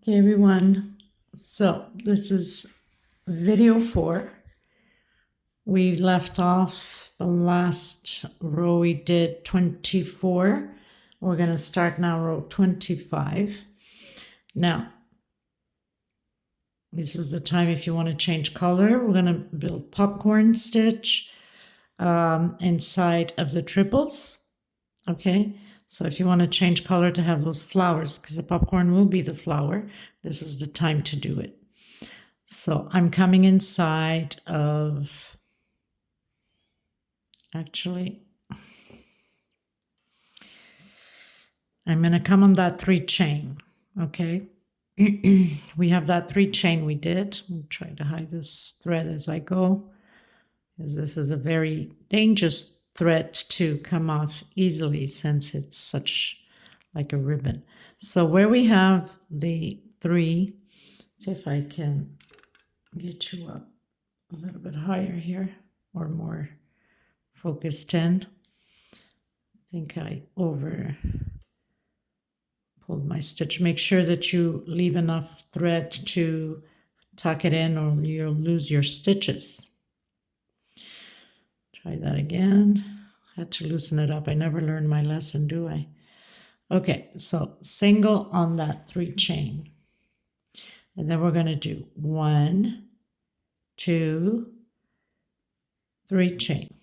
Okay, everyone. So this is video 4. We left off the last row we did 24. We're going to start now row 25. Now, this is the time if you want to change color. We're going to build popcorn stitch inside of the triples. Okay, so if you want to change color to have those flowers, because the popcorn will be the flower, this is the time to do it. So I'm coming inside of, actually, I'm going to come on that 3 chain, okay? We have that 3 chain we did. I'm trying to hide this thread as I go, because this is a very dangerous thread to come off easily since it's such like a ribbon. So where we have the 3, see if I can get you up a little bit higher here or more focused in. I think I over pulled my stitch. Make sure that you leave enough thread to tuck it in or you'll lose your stitches. Try that again. Had to loosen it up. I never learned my lesson, do I? Okay, so single on that 3 chain. And then we're going to do 1, 2, 3 chain.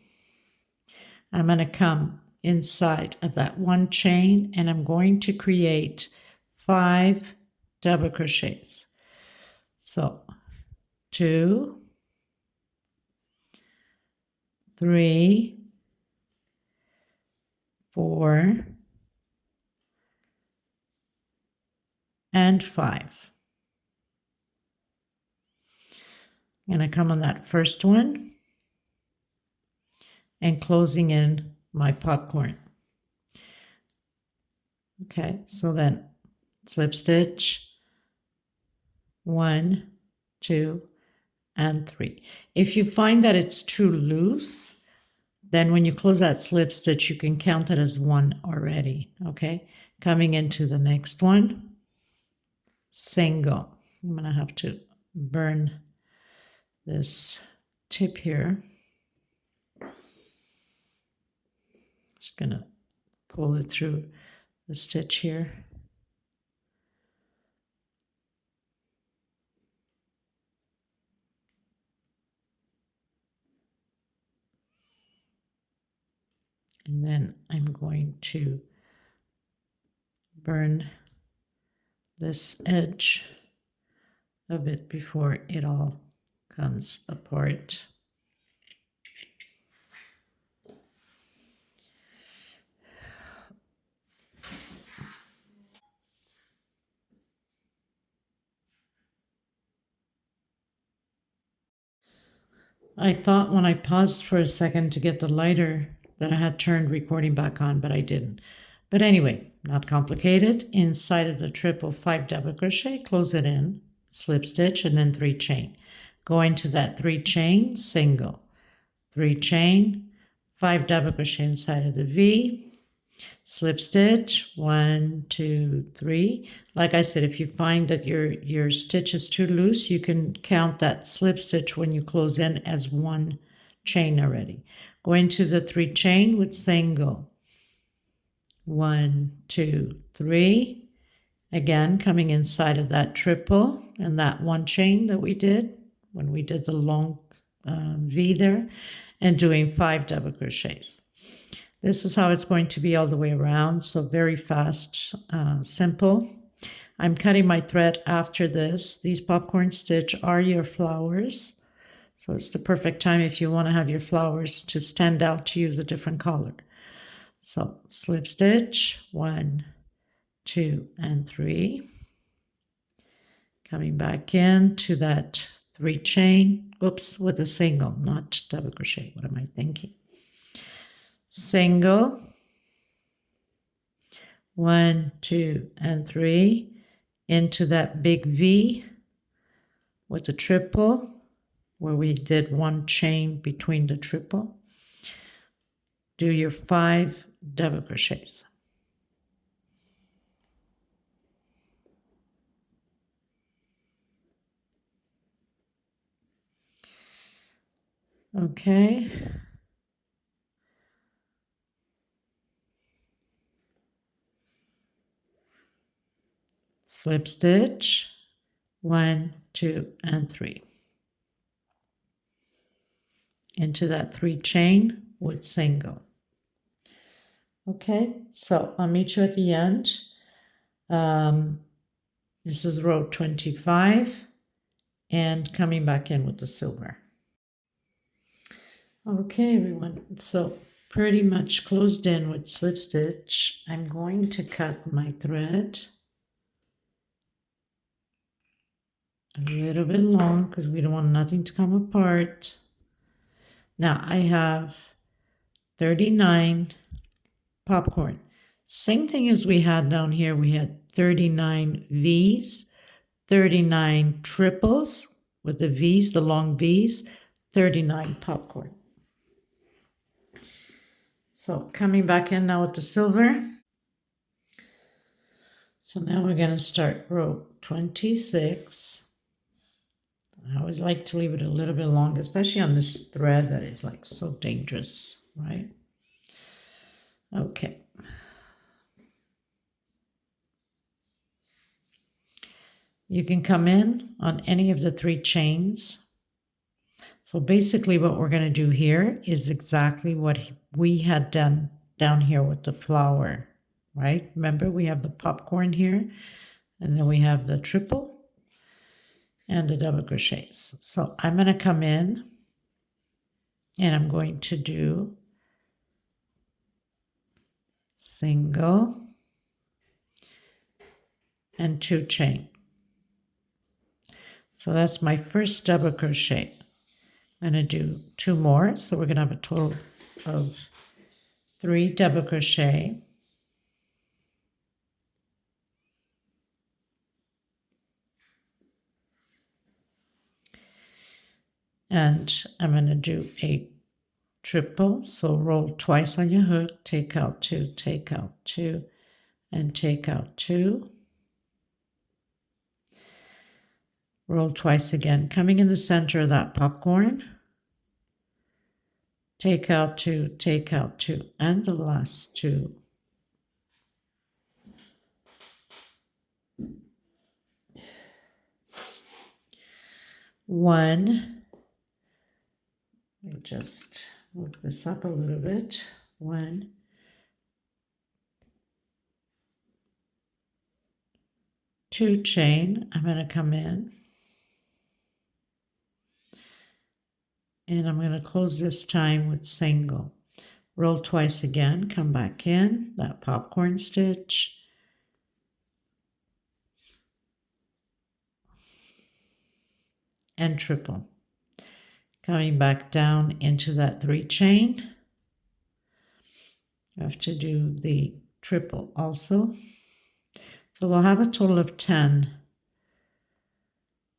I'm going to come inside of that 1 chain and I'm going to create 5 double crochets. So 2, 3, 4, and 5. I'm going to come on that first one and closing in my popcorn. Okay, so then slip stitch 1, 2, and 3. If you find that it's too loose, then when you close that slip stitch, you can count it as 1 already. Okay, coming into the next one, single. I'm going to have to burn this tip here. Just going to pull it through the stitch here. And then I'm going to burn this edge of it before it all comes apart. I thought when I paused for a second to get the lighter that I had turned recording back on, but I didn't. But anyway, not complicated. Inside of the triple 5 double crochet, close it in, slip stitch, and then 3 chain. Go into that 3 chain, single, 3 chain, 5 double crochet inside of the V, slip stitch 1, 2, 3. Like I said, if you find that your stitch is too loose, you can count that slip stitch when you close in as 1 chain already. Go into the 3 chain with single 1, 2, 3. Again, coming inside of that triple and that 1 chain that we did when we did the long V there, and doing 5 double crochets. This is how it's going to be all the way around, so very fast, simple. I'm cutting my thread after this. These popcorn stitch are your flowers, so it's the perfect time if you want to have your flowers to stand out to use a different color. So slip stitch 1, 2, and 3. Coming back in to that 3 chain, oops, with a single, not double crochet. What am I thinking? Single 1, 2, and 3 into that big V with the triple where we did 1 chain between the triple. Do your 5 double crochets. Okay. Slip stitch, 1, 2, and 3. Into that 3 chain with single. Okay, so I'll meet you at the end. This is row 25 and coming back in with the silver. Okay, everyone, so pretty much closed in with slip stitch. I'm going to cut my thread a little bit long because we don't want nothing to come apart. Now I have 39 popcorn. Same thing as we had down here. We had 39 V's, 39 triples with the V's, the long V's, 39 popcorn. So coming back in now with the silver. So now we're going to start row 26. I always like to leave it a little bit long, especially on this thread that is like so dangerous, right? Okay. You can come in on any of the 3 chains. So basically what we're going to do here is exactly what we had done down here with the flower, right? Remember, we have the popcorn here, and then we have the triple and the double crochets. So I'm going to come in and I'm going to do single and 2 chain. So that's my first double crochet. I'm going to do 2 more, so we're going to have a total of 3 double crochet. And I'm going to do a triple, so roll twice on your hook, take out 2, take out 2, and take out 2. Roll twice again, coming in the center of that popcorn. Take out 2, take out 2, and the last 2. One. Let me just move this up a little bit. 1, 2 chain. I'm going to come in and I'm going to close this time with single. Roll twice again, come back in that popcorn stitch. And triple. Coming back down into that 3 chain. I have to do the triple also. So we'll have a total of 10,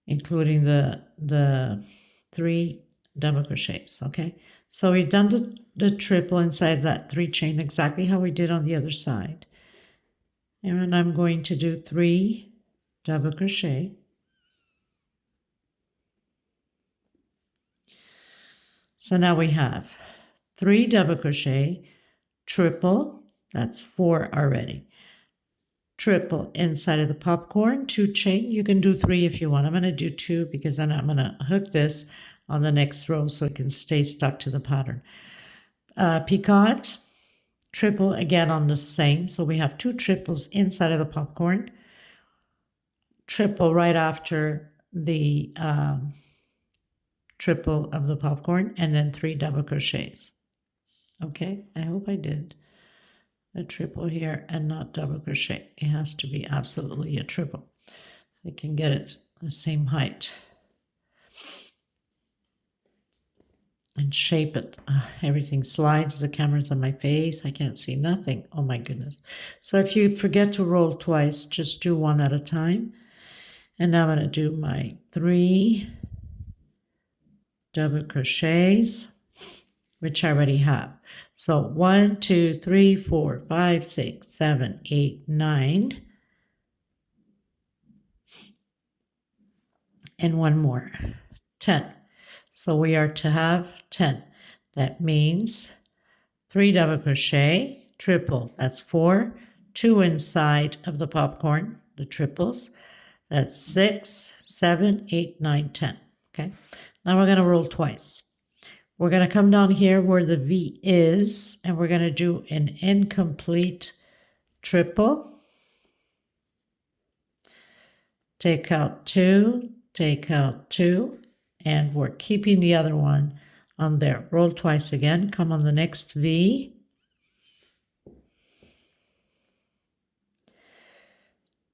including the 3 double crochets, okay? So we've done the triple inside that 3 chain, exactly how we did on the other side. And I'm going to do 3 double crochet. So now we have 3 double crochet, triple, that's 4 already. Triple inside of the popcorn, 2 chain. You can do 3 if you want. I'm going to do 2 because then I'm going to hook this on the next row so it can stay stuck to the pattern. Picot, triple again on the same. So we have 2 triples inside of the popcorn. Triple right after the triple of the popcorn, and then 3 double crochets. Okay, I hope I did a triple here and not double crochet. It has to be absolutely a triple. I can get it the same height and shape it. Everything slides. The camera's on my face. I can't see nothing. Oh my goodness. So if you forget to roll twice, just do 1 at a time. And now I'm going to do my 3 double crochets, which I already have. So 1, 2, 3, 4, 5, 6, 7, 8, 9. And 1 more. 10. So we are to have 10. That means 3 double crochet, triple, that's 4, 2 inside of the popcorn, the triples, that's 6, 7, 8, 9, 10. Okay, now we're going to roll twice. We're going to come down here where the V is, and we're going to do an incomplete triple. Take out 2, take out 2, and we're keeping the other one on there. Roll twice again, come on the next V.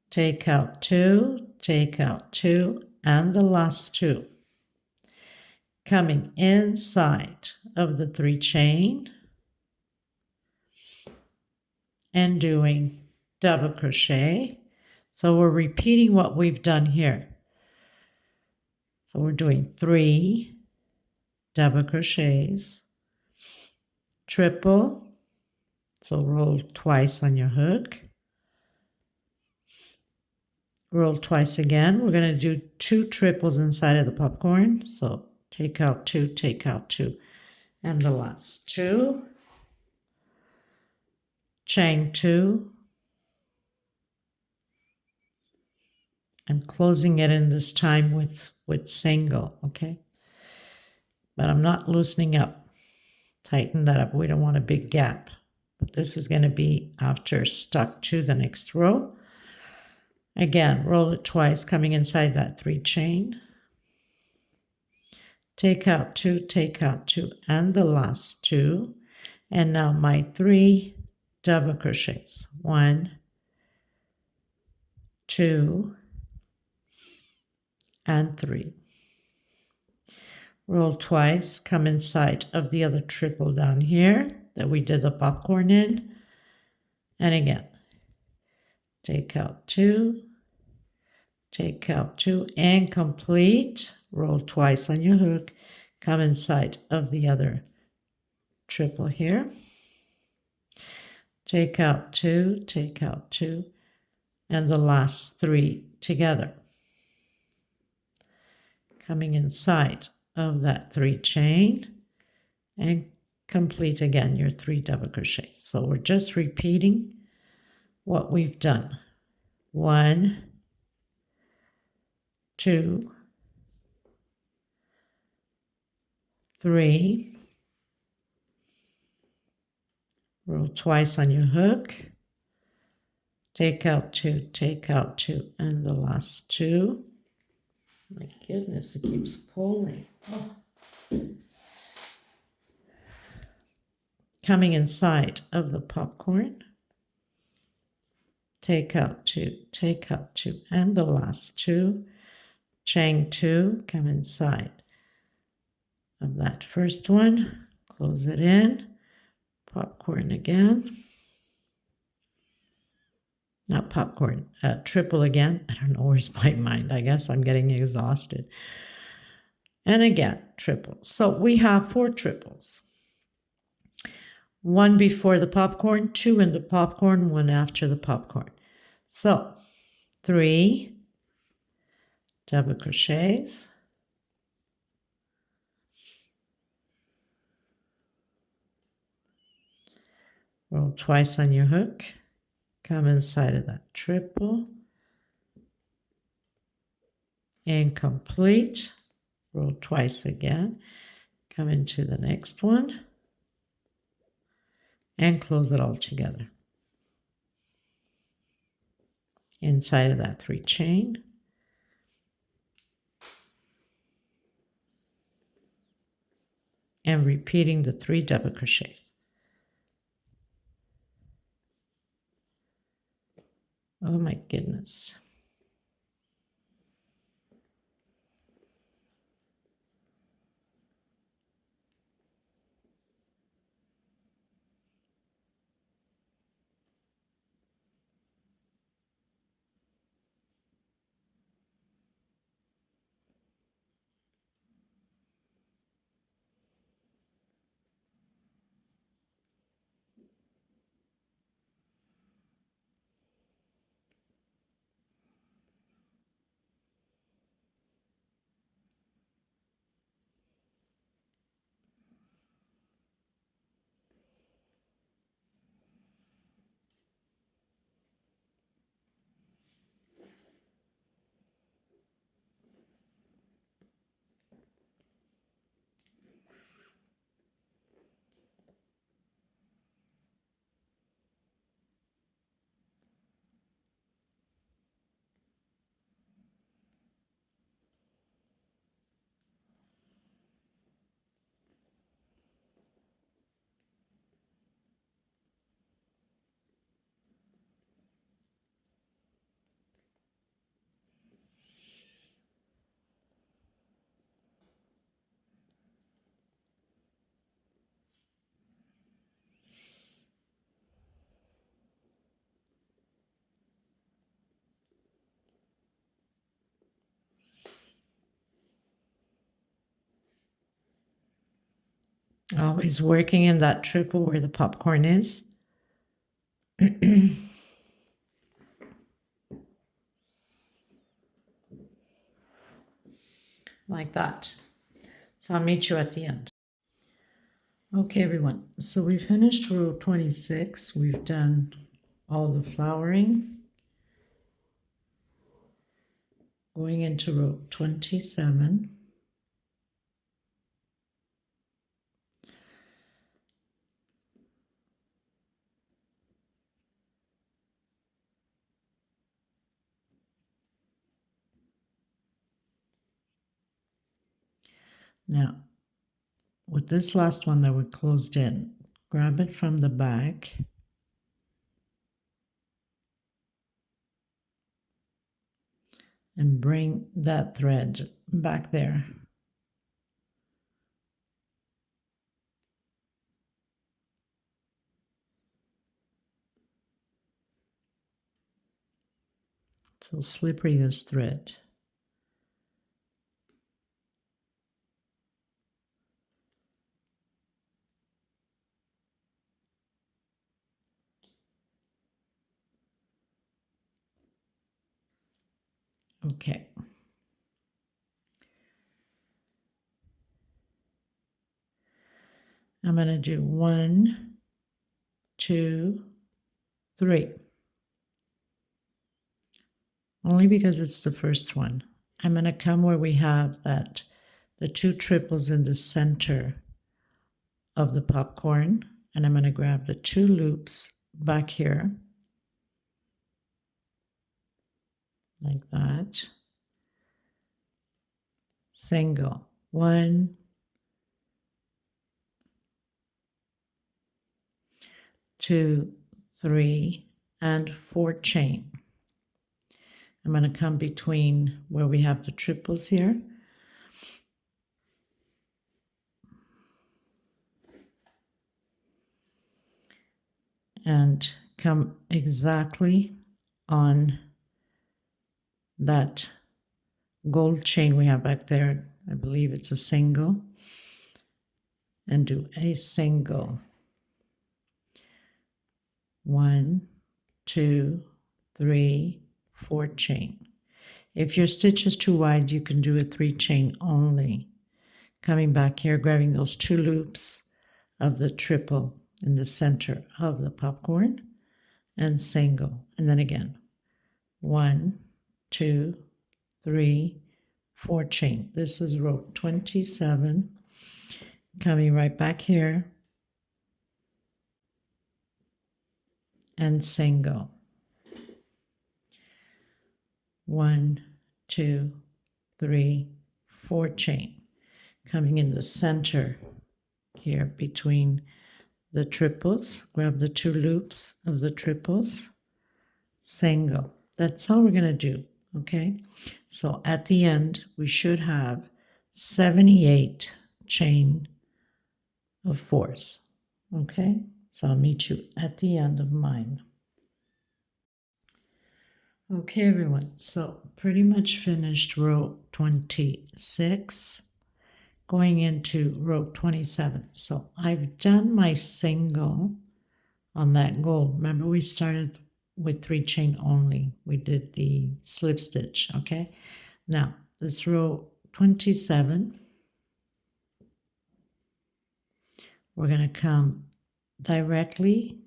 Take out 2, take out 2, and the last 2. Coming inside of the 3 chain and doing double crochet. So we're repeating what we've done here. So we're doing 3 double crochets, triple, so roll twice on your hook, roll twice again. We're going to do 2 triples inside of the popcorn, so take out 2, and the last 2, chain 2, I'm closing it in this time with single, okay? But I'm not loosening up. Tighten that up. We don't want a big gap. But this is going to be after stuck to the next row. Again, roll it twice, coming inside that 3 chain. Take out 2, and the last 2. And now my 3 double crochets. 1, 2, and 3. Roll twice, come inside of the other triple down here that we did the popcorn in. And again, take out 2, and complete. Roll twice on your hook, come inside of the other triple here. Take out 2, and the last 3 together. Coming inside of that 3 chain and complete again your 3 double crochets. So we're just repeating what we've done. 1, 2, 3, roll twice on your hook, take out 2, and the last 2. My goodness, it keeps pulling. Oh. Coming inside of the popcorn, take out 2, and the last 2, chain 2, come inside of that first one, close it in, popcorn again, not popcorn, triple again. I don't know where's my mind. I guess I'm getting exhausted. And again, triple. So we have 4 triples. 1 before the popcorn, 2 in the popcorn, 1 after the popcorn. So 3 double crochets, roll twice on your hook, come inside of that triple, and complete. Roll twice again, come into the next one, and close it all together. Inside of that 3 chain, and repeating the 3 double crochets. Oh my goodness. Always working in that triple where the popcorn is. Like that. So I'll meet you at the end. Okay, everyone, so we finished row 26. We've done all the flowering. Going into row 27. Now, with this last one that we closed in, grab it from the back and bring that thread back there. So slippery this thread. Okay. I'm going to do 1, 2, 3. Only because it's the first one. I'm going to come where we have that, the 2 triples in the center of the popcorn, and I'm going to grab the 2 loops back here, like that. Single, 1, 2, 3, and 4 chain. I'm going to come between where we have the triples here. And come exactly on that gold chain we have back there. I believe it's a single. And do a single. 1, 2, 3, 4 chain. If your stitch is too wide, you can do a 3 chain only. Coming back here, grabbing those 2 loops of the triple in the center of the popcorn and single. And then again, 1, 2, 3, 4 chain. This is row 27. Coming right back here and single. 1, 2, 3, 4 chain. Coming in the center here between the triples, grab the 2 loops of the triples, single. That's all we're going to do, okay? So at the end, we should have 78 chain of 4s, okay? So I'll meet you at the end of mine. Okay, everyone, so pretty much finished row 26. Going into row 27. So I've done my single on that gold. Remember, we started with 3 chain only. We did the slip stitch, okay? Now, this row 27, we're going to come directly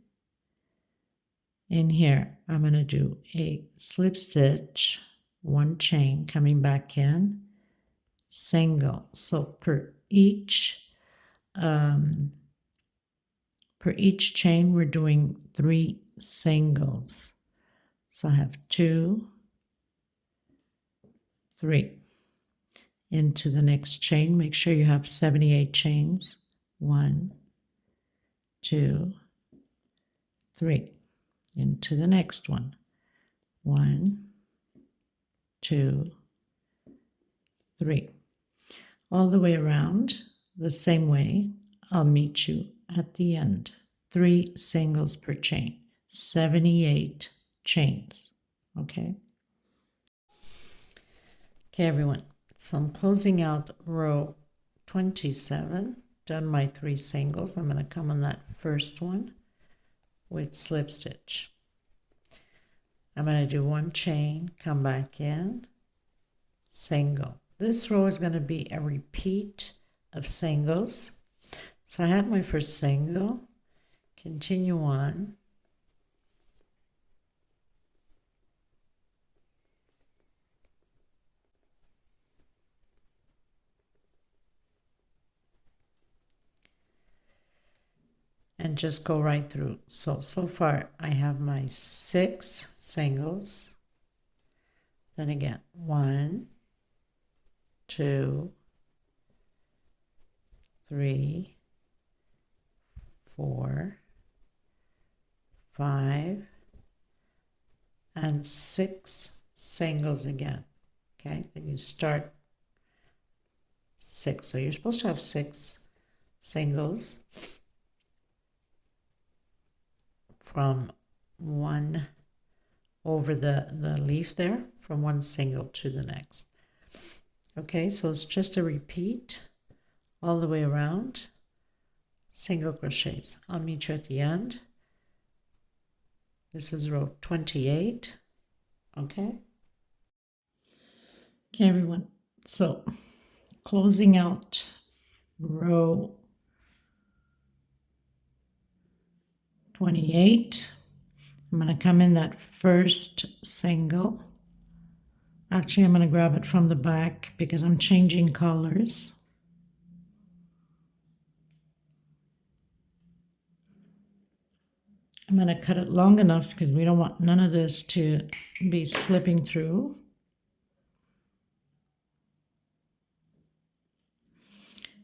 in here. I'm going to do a slip stitch, 1 chain, coming back in, single. So per each chain we're doing 3 singles. So I have 2, 3 into the next chain. Make sure you have 78 chains. 1, 2, 3 into the next one. 1, 2, 3. All the way around the same way. I'll meet you at the end. 3 singles per chain, 78 chains, okay? Okay, everyone, so I'm closing out row 27, done my 3 singles. I'm going to come on that first one with slip stitch. I'm going to do 1 chain, come back in, single. This row is going to be a repeat of singles. So I have my first single, continue on, and just go right through. So far I have my 6 singles. Then again, 1, 2, 3, 4, 5, and 6 singles again. Okay, then you start 6. So you're supposed to have 6 singles from one over the leaf there, from one single to the next. Okay, so it's just a repeat all the way around, single crochets. I'll meet you at the end. This is row 28. Okay, everyone, so closing out row 28, I'm going to come in that first single. Actually, I'm going to grab it from the back because I'm changing colors. I'm going to cut it long enough because we don't want none of this to be slipping through.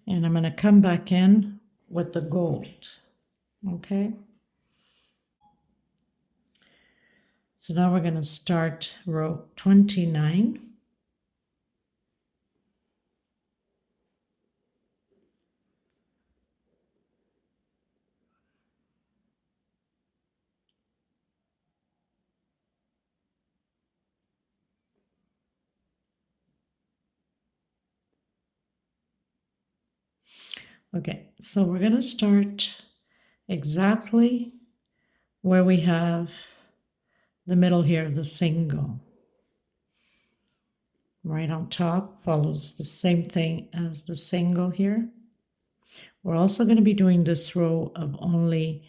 And I'm going to come back in with the gold. Okay. So now we're going to start row 29. Okay, so we're going to start exactly where we have the middle here, the single. Right on top follows the same thing as the single here. We're also going to be doing this row of only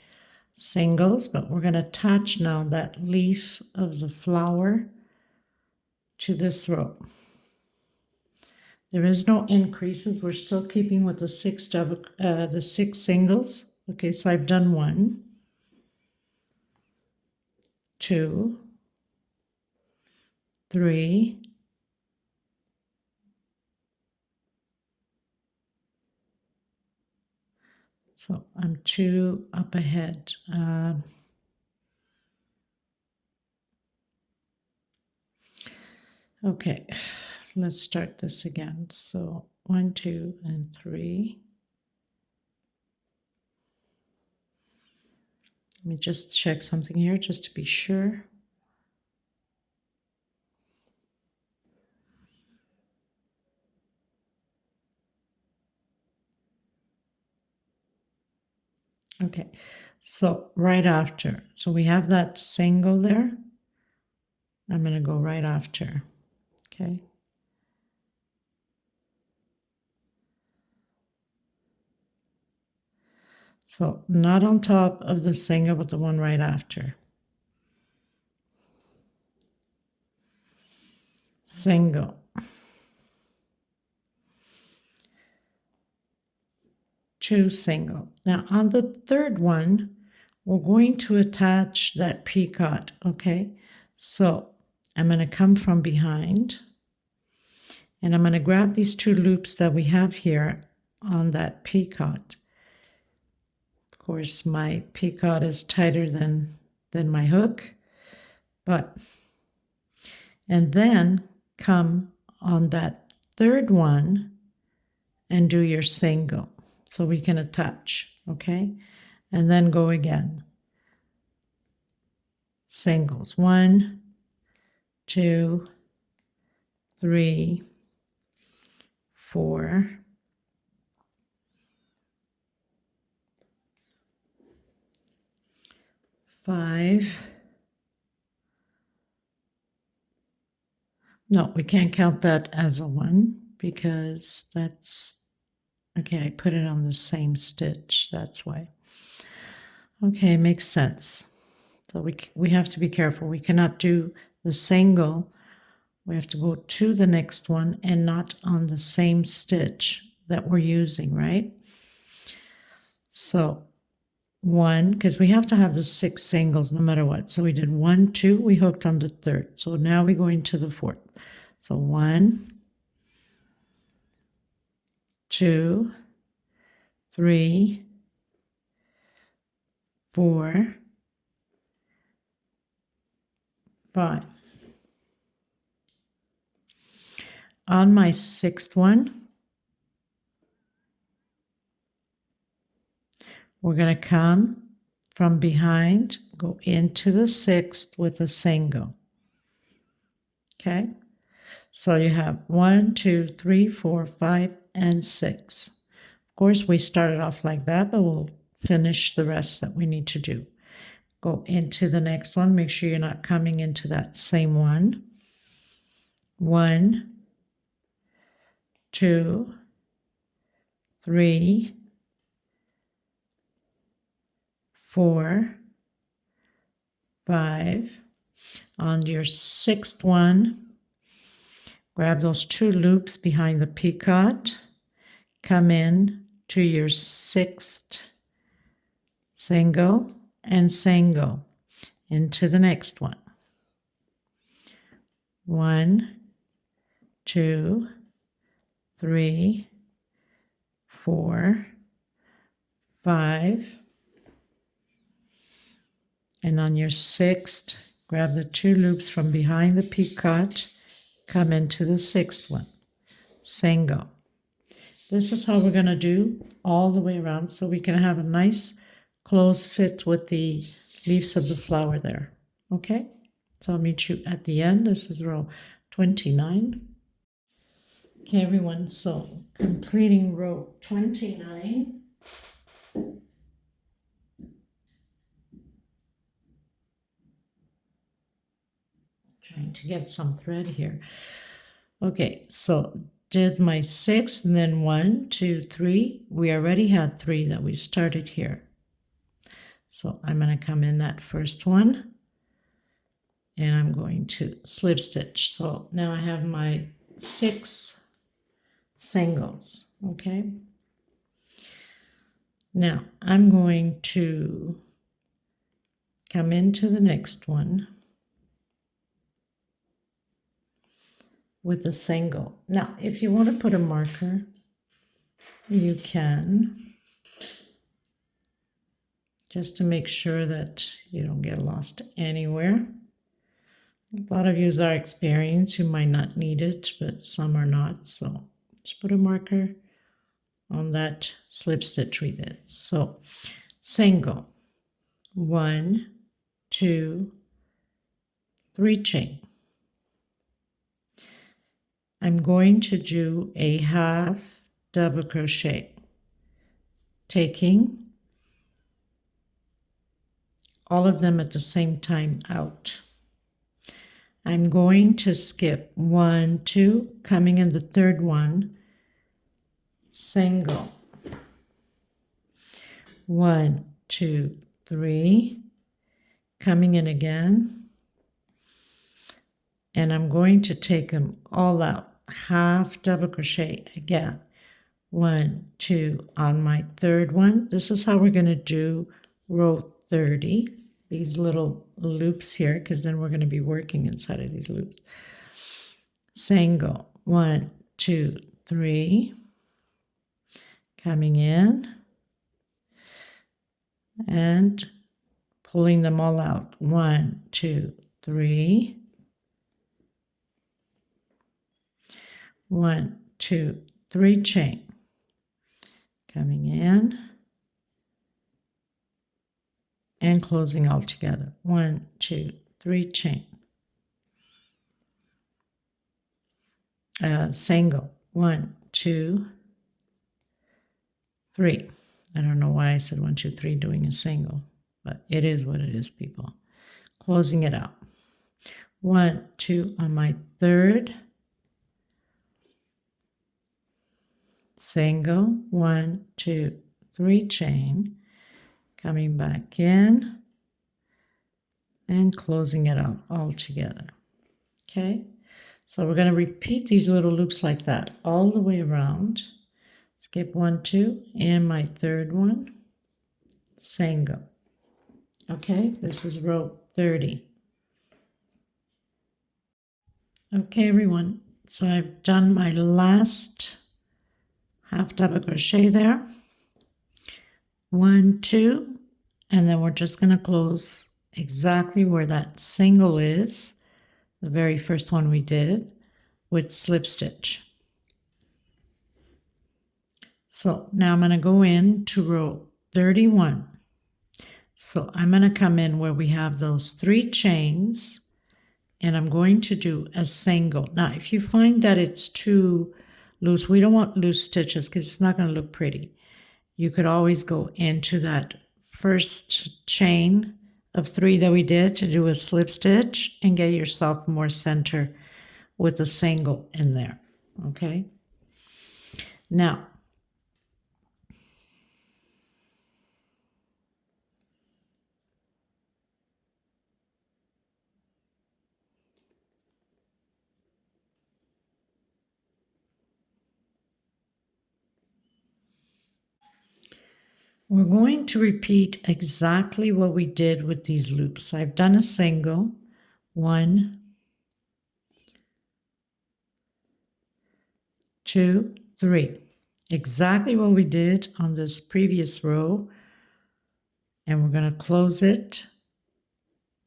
singles, but we're going to attach now that leaf of the flower to this row. There is no increases. We're still keeping with the 6 singles. Okay, so I've done 1, 2, 3, 4. So I'm 2 up ahead. Okay, let's start this again. So 1, 2, and 3. Let me just check something here just to be sure. Okay, so right after, so we have that single there. I'm going to go right after. Okay. So not on top of the single, but the one right after. Single. 2 single. Now on the third one, we're going to attach that picot, okay? So I'm going to come from behind and I'm going to grab these 2 loops that we have here on that picot. Of course, my picot is tighter than my hook, and then come on that third one and do your single so we can attach, okay? And then go again. Singles, 1, 2, 3, 4, 5. No, we can't count that as a 1 because that's, okay, I put it on the same stitch, that's why. Okay, makes sense. So we have to be careful. We cannot do the single. We have to go to the next one and not on the same stitch that we're using, right? So 1, because we have to have the 6 singles no matter what. So we did 1, 2, we hooked on the 3rd. So now we go into the 4th. So 1, 2, 3, 4, 5. On my 6th one, we're going to come from behind, go into the 6th with a single. Okay? So you have 1, 2, 3, 4, 5, and 6. Of course, we started off like that, but we'll finish the rest that we need to do. Go into the next one. Make sure you're not coming into that same one. 1, 2, 3, 4, 5. On your 6th one, grab those 2 loops behind the picot, come in to your 6th single and single into the next one. 1, 2, 3, 4, 5. And on your 6th, grab the 2 loops from behind the picot, come into the 6th one, single. This is how we're going to do all the way around so we can have a nice close fit with the leaves of the flower there. Okay, so I'll meet you at the end. This is row 29. Okay, everyone, so completing row 29. Trying to get some thread here. Okay, so did my 6 and then 1, 2, 3. We already had 3 that we started here. So I'm going to come in that first one and I'm going to slip stitch. So now I have my 6 singles, okay? Now I'm going to come into the next one with a single. Now, if you want to put a marker, you can, just to make sure that you don't get lost anywhere. A lot of you are experienced, you might not need it, but some are not. So just put a marker on that slip stitch we did. So single, 1, 2, 3 chain. I'm going to do a half double crochet, taking all of them at the same time out. I'm going to skip 1, 2, coming in the 3rd one, single, 1, 2, 3, coming in again, and I'm going to take them all out, half double crochet again, 1, 2 on my 3rd one. This is how we're going to do row 30, these little loops here, because then we're going to be working inside of these loops. Single, 1, 2, 3, coming in and pulling them all out, 1, 2, 3, 1, 2, 3 chain, coming in and closing all together, 1, 2, 3 chain, single, 1, 2, 3. I don't know why I said 1, 2, 3 doing a single, but it is what it is, people. Closing it out. 1, 2 on my third. Single, 1, 2, 3 chain, coming back in and closing it out all together. Okay, so we're going to repeat these little loops like that all the way around. Skip 1, 2, and my third one, single. Okay, this is row 30. Okay, everyone, so I've done my last half double crochet there. 1, 2, and then we're just going to close exactly where that single is, the very first one we did, with slip stitch. So now I'm going to go into row 31. So I'm going to come in where we have those 3 chains, and I'm going to do a single. Now, if you find that it's too loose, we don't want loose stitches because it's not going to look pretty. You could always go into that first chain of 3 that we did to do a slip stitch and get yourself more center with a single in there. Okay. Now, we're going to repeat exactly what we did with these loops. I've done a single, 1, 2, 3. Exactly what we did on this previous row. And we're going to close it,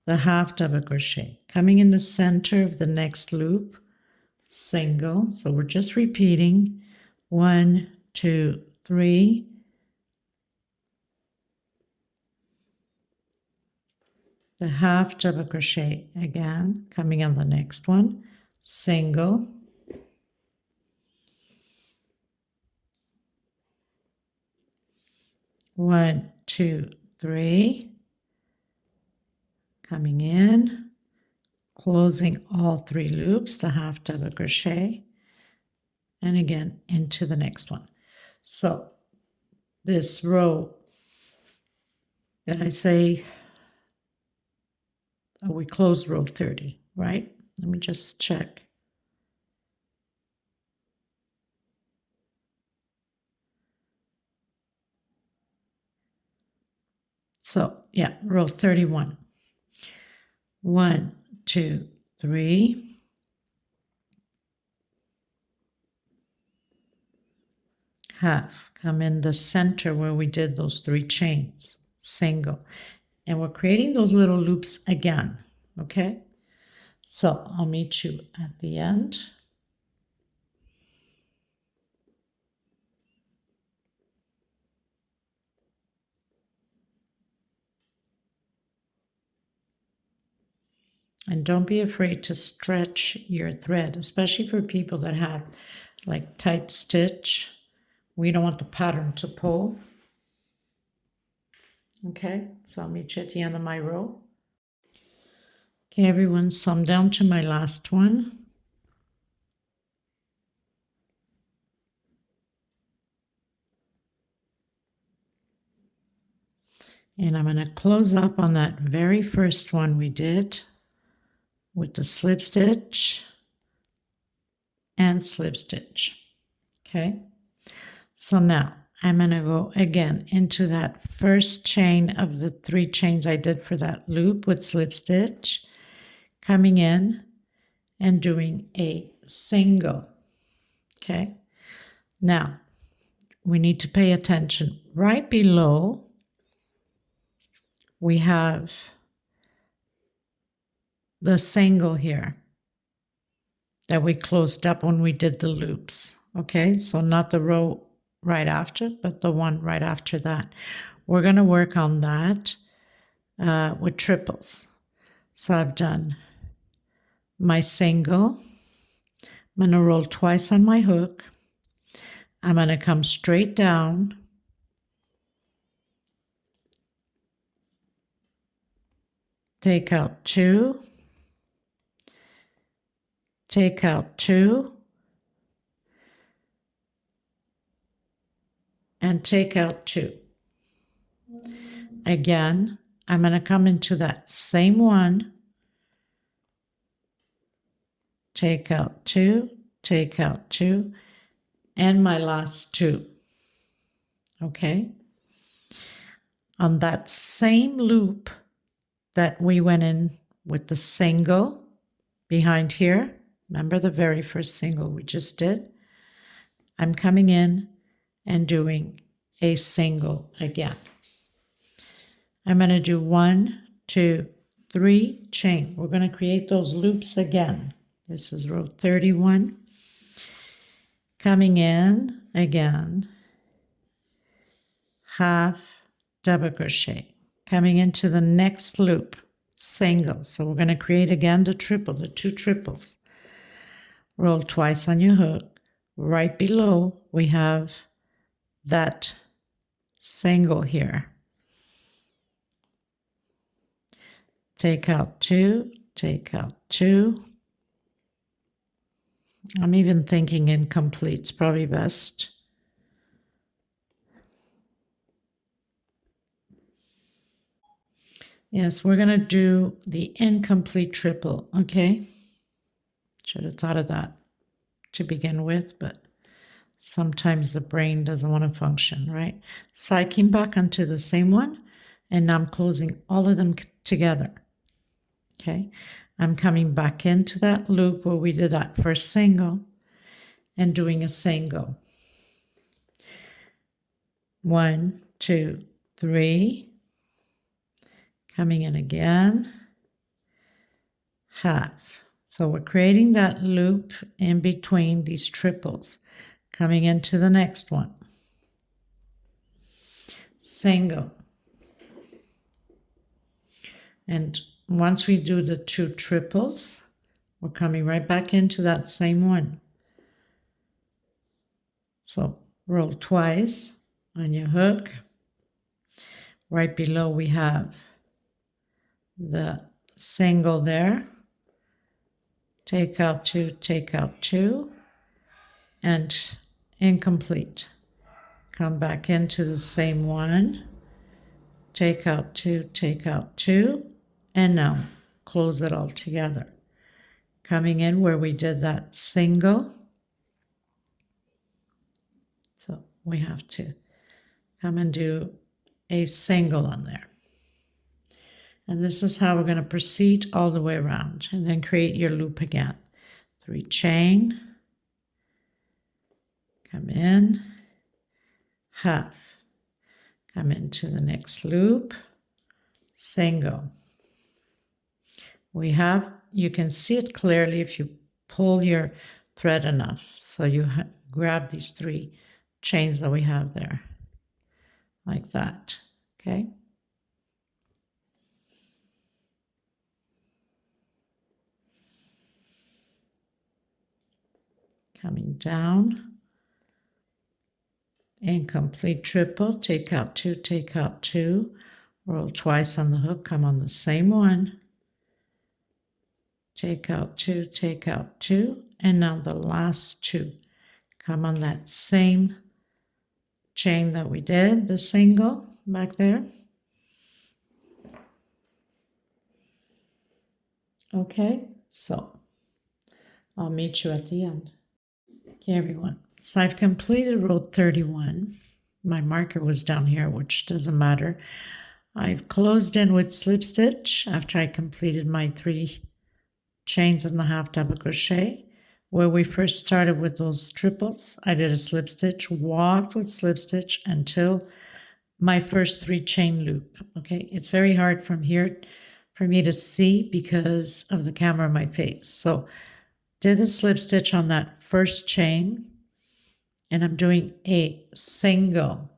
the half double crochet. Coming in the center of the next loop, single. So we're just repeating 1, 2, 3. The half double crochet again, coming on the next one, single, one, 2, 3, coming in, closing all 3 loops, the half double crochet, and again into the next one. So this row, did I say, oh, we closed row 30, right? Let me just check. So yeah, row 31. 1, 2, 3. Half, come in the center where we did those 3 chains, single. And we're creating those little loops again, okay? So I'll meet you at the end. And don't be afraid to stretch your thread, especially for people that have like tight stitch. We don't want the pattern to pull. Okay, so I'll meet you at the end of my row. Okay, everyone, so I'm down to my last one. And I'm going to close up on that very first one we did with the slip stitch and slip stitch. Okay, so now I'm going to go again into that first chain of the 3 chains I did for that loop with slip stitch, coming in and doing a single. Okay, now we need to pay attention. Right below we have the single here that we closed up when we did the loops. Okay, so not the row right after, but the one right after that. We're going to work on that with triples. So I've done my single. I'm going to roll twice on my hook. I'm going to come straight down take out 2, take out 2, and take out 2. Again, I'm going to come into that same one, take out 2, take out 2, and my last 2. Okay? On that same loop that we went in with the single behind here, remember the very first single we just did? I'm coming in and doing a single again. I'm going to do 1, 2, 3, chain. We're going to create those loops again. This is row 31. Coming in again, half double crochet. Coming into the next loop, single. So we're going to create again the triple, the 2 triples. Roll twice on your hook. Right below, we have that single here. Take out 2, take out 2. I'm even thinking incomplete's probably best. Yes, we're going to do the incomplete triple, okay? Should have thought of that to begin with, but sometimes the brain doesn't want to function, right? So I came back onto the same one, and now I'm closing all of them together, okay? I'm coming back into that loop where we did that first single and doing a single. 1, 2, 3. Coming in again, half. So we're creating that loop in between these triples. Coming into the next one. Single. And once we do the 2 triples, we're coming right back into that same one. So roll twice on your hook. Right below we have the single there. Take out 2, take out 2, and incomplete. Come back into the same one. Take out 2, take out 2, and now close it all together. Coming in where we did that single. So we have to come and do a single on there. And this is how we're going to proceed all the way around, and then create your loop again. 3 chain, come in, half, come into the next loop, single. We have, you can see it clearly if you pull your thread enough. So you grab these 3 chains that we have there, like that, okay? Coming down, incomplete triple, take out 2, take out 2, roll twice on the hook, come on the same one, take out 2, take out 2, and now the last 2. Come on that same chain that we did, the single back there. Okay, so I'll meet you at the end. Okay, everyone. So I've completed row 31. My marker was down here, which doesn't matter. I've closed in with slip stitch after I completed my 3 chains and a half double crochet. Where we first started with those triples, I did a slip stitch, walked with slip stitch until my first 3 chain loop. Okay, it's very hard from here for me to see because of the camera on my face. So did the slip stitch on that first chain, and I'm doing a single.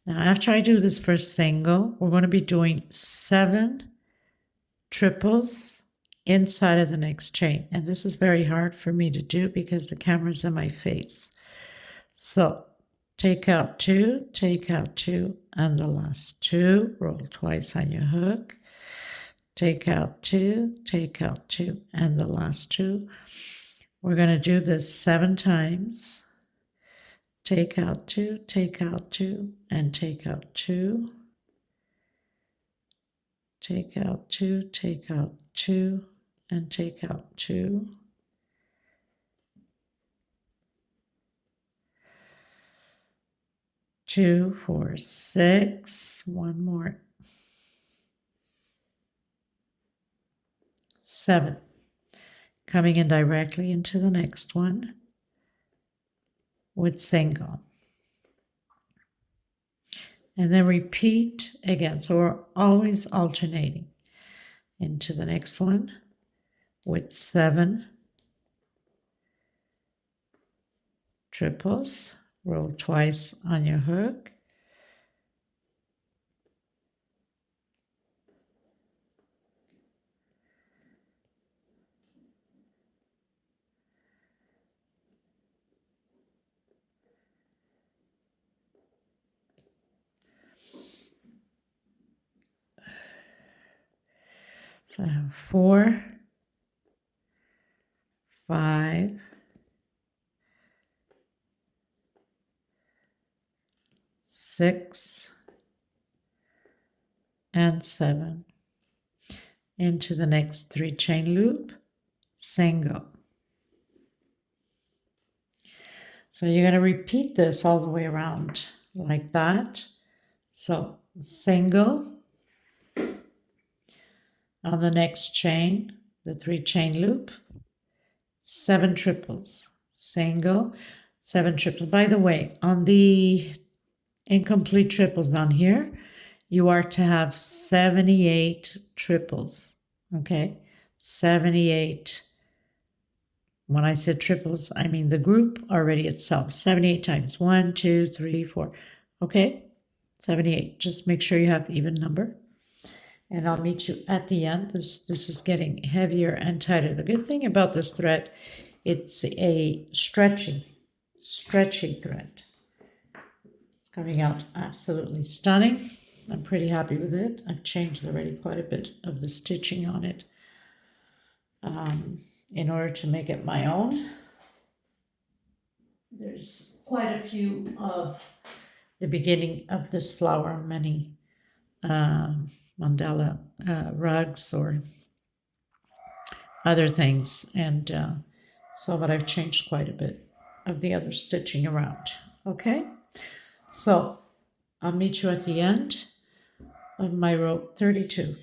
Now after I do this first single, we're going to be doing 7 triples inside of the next chain, and this is very hard for me to do because the camera's in my face. So take out 2, take out 2, and the last 2, roll twice on your hook, take out 2, take out 2, and the last 2. We're going to do this 7 times. Take out 2, take out 2, and take out 2. Take out 2, take out 2, and take out 2. Two, 4, 6. One more. 7. Coming in directly into the next one with single. And then repeat again. So we're always alternating into the next one with 7 triples. Roll twice on your hook. So I have 4, 5, 6, and 7. Into the next 3 chain loop, single. So you're going to repeat this all the way around like that. So single on the next chain, the 3 chain loop, 7 triples, single, 7 triples. By the way, on the incomplete triples down here, you are to have 78 triples, okay? 78. When I said triples, I mean the group already itself. 78 times. 1, 2, 3, 4. Okay? 78. Just make sure you have even number. And I'll meet you at the end. This is getting heavier and tighter. The good thing about this thread, it's a stretchy thread. It's coming out absolutely stunning. I'm pretty happy with it. I've changed already quite a bit of the stitching on it in order to make it my own. There's quite a few of the beginning of this flower, many mandala rugs or other things, and so but I've changed quite a bit of the other stitching around. Okay, so I'll meet you at the end of my row 32.